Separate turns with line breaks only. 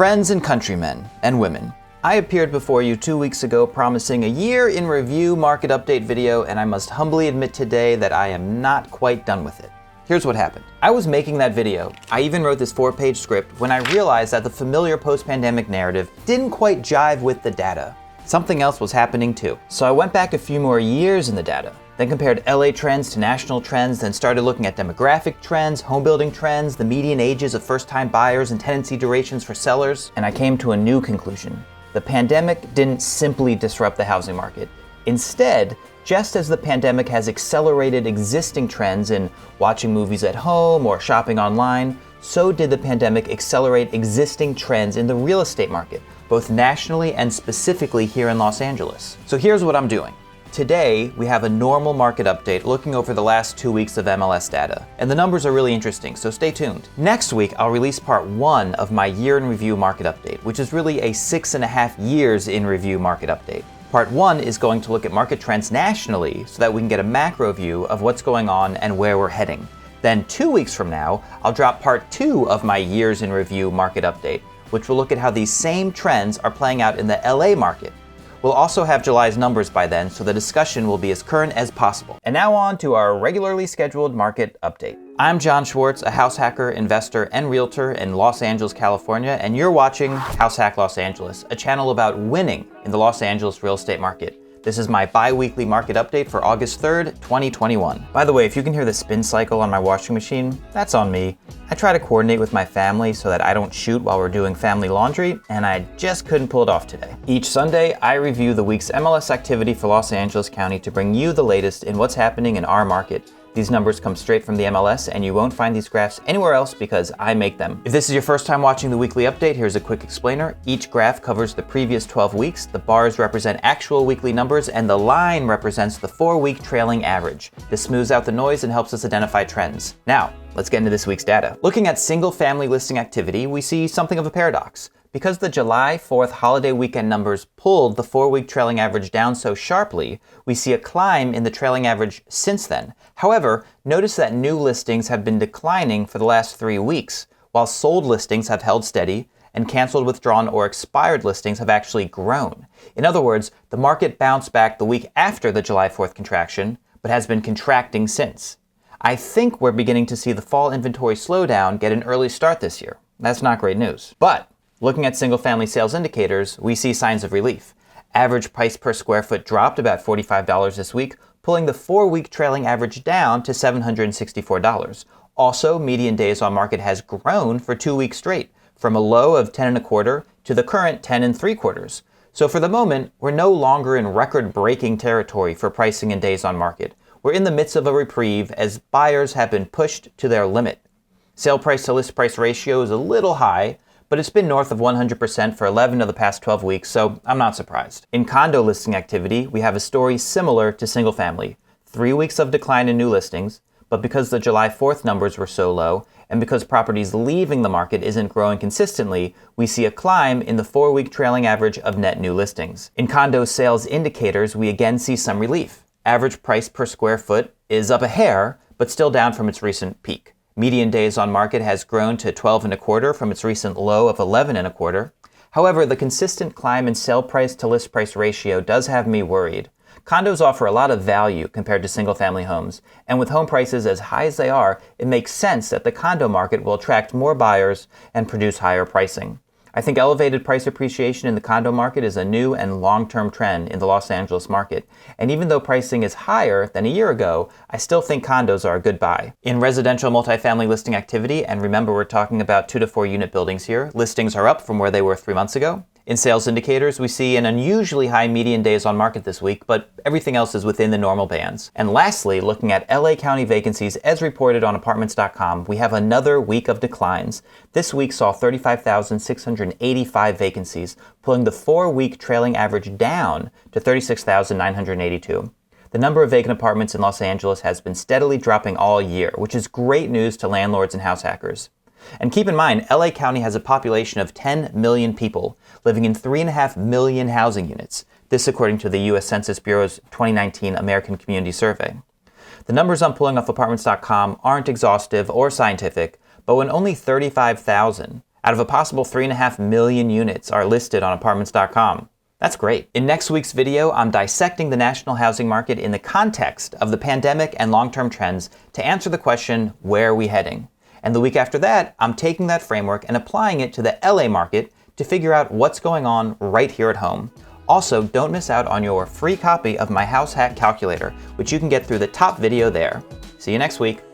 Friends and countrymen and women, I appeared before you 2 weeks ago promising a year in review market update video, and I must humbly admit today that I am not quite done with it. Here's what happened. I was making that video, I even wrote this 4-page script, when I realized that the familiar post-pandemic narrative didn't quite jive with the data. Something else was happening too. So I went back a few more years in the data, then compared LA trends to national trends, then started looking at demographic trends, home building trends, the median ages of first-time buyers and tenancy durations for sellers, and I came to a new conclusion. The pandemic didn't simply disrupt the housing market. Instead, just as the pandemic has accelerated existing trends in watching movies at home or shopping online, so did the pandemic accelerate existing trends in the real estate market, both nationally and specifically here in Los Angeles. So here's what I'm doing. Today, we have a normal market update looking over the last 2 weeks of MLS data. And the numbers are really interesting, so stay tuned. Next week, I'll release part 1 of my year in review market update, which is really a 6.5 years in review market update. Part 1 is going to look at market trends nationally so that we can get a macro view of what's going on and where we're heading. Then 2 weeks from now, I'll drop part 2 of my years in review market update, which will look at how these same trends are playing out in the LA market. We'll also have July's numbers by then, so the discussion will be as current as possible. And now on to our regularly scheduled market update. I'm Jon Schwartz, a house hacker, investor, and realtor in Los Angeles, California, and you're watching House Hack Los Angeles, a channel about winning in the Los Angeles real estate market. This is my bi-weekly market update for August 3rd, 2021. By the way, if you can hear the spin cycle on my washing machine, that's on me. I try to coordinate with my family so that I don't shoot while we're doing family laundry, and I just couldn't pull it off today. Each Sunday, I review the week's MLS activity for Los Angeles County to bring you the latest in what's happening in our market. These numbers come straight from the MLS, and you won't find these graphs anywhere else because I make them. If this is your first time watching the weekly update, here's a quick explainer. Each graph covers the previous 12 weeks, the bars represent actual weekly numbers, and the line represents the 4-week trailing average. This smooths out the noise and helps us identify trends. Now, let's get into this week's data. Looking at single-family listing activity, we see something of a paradox. Because the July 4th holiday weekend numbers pulled the 4-week trailing average down so sharply, we see a climb in the trailing average since then. However, notice that new listings have been declining for the last 3 weeks, while sold listings have held steady, and canceled, withdrawn, or expired listings have actually grown. In other words, the market bounced back the week after the July 4th contraction, but has been contracting since. I think we're beginning to see the fall inventory slowdown get an early start this year. That's not great news. But looking at single-family sales indicators, we see signs of relief. Average price per square foot dropped about $45 this week, pulling the 4-week trailing average down to $764. Also, median days on market has grown for 2 weeks straight, from a low of 10.25 to the current 10.75. So for the moment, we're no longer in record-breaking territory for pricing and days on market. We're in the midst of a reprieve as buyers have been pushed to their limit. Sale price to list price ratio is a little high, but it's been north of 100% for 11 of the past 12 weeks, so I'm not surprised. In condo listing activity, we have a story similar to single family. 3 weeks of decline in new listings, but because the July 4th numbers were so low, and because properties leaving the market isn't growing consistently, we see a climb in the 4-week trailing average of net new listings. In condo sales indicators, we again see some relief. Average price per square foot is up a hair, but still down from its recent peak. Median days on market has grown to 12.25 from its recent low of 11.25. However, the consistent climb in sale price to list price ratio does have me worried. Condos offer a lot of value compared to single-family homes, and with home prices as high as they are, it makes sense that the condo market will attract more buyers and produce higher pricing. I think elevated price appreciation in the condo market is a new and long-term trend in the Los Angeles market. And even though pricing is higher than a year ago, I still think condos are a good buy. In residential multifamily listing activity, and remember we're talking about 2 to 4 unit buildings here, listings are up from where they were 3 months ago. In sales indicators, we see an unusually high median days on market this week, but everything else is within the normal bands. And lastly, looking at LA County Vacancies as reported on Apartments.com, we have another week of declines. This week saw 35,685 vacancies, pulling the 4-week trailing average down to 36,982. The number of vacant apartments in Los Angeles has been steadily dropping all year, which is great news to landlords and house hackers. And keep in mind, LA County has a population of 10 million people living in 3.5 million housing units. This according to the U.S. Census Bureau's 2019 American Community Survey. The numbers I'm pulling off Apartments.com aren't exhaustive or scientific, but when only 35,000 out of a possible 3.5 million units are listed on apartments.com. That's great. In next week's video, I'm dissecting the national housing market in the context of the pandemic and long-term trends to answer the question, where are we heading? And the week after that, I'm taking that framework and applying it to the LA market to figure out what's going on right here at home. Also, don't miss out on your free copy of my house hack calculator, which you can get through the top video there. See you next week.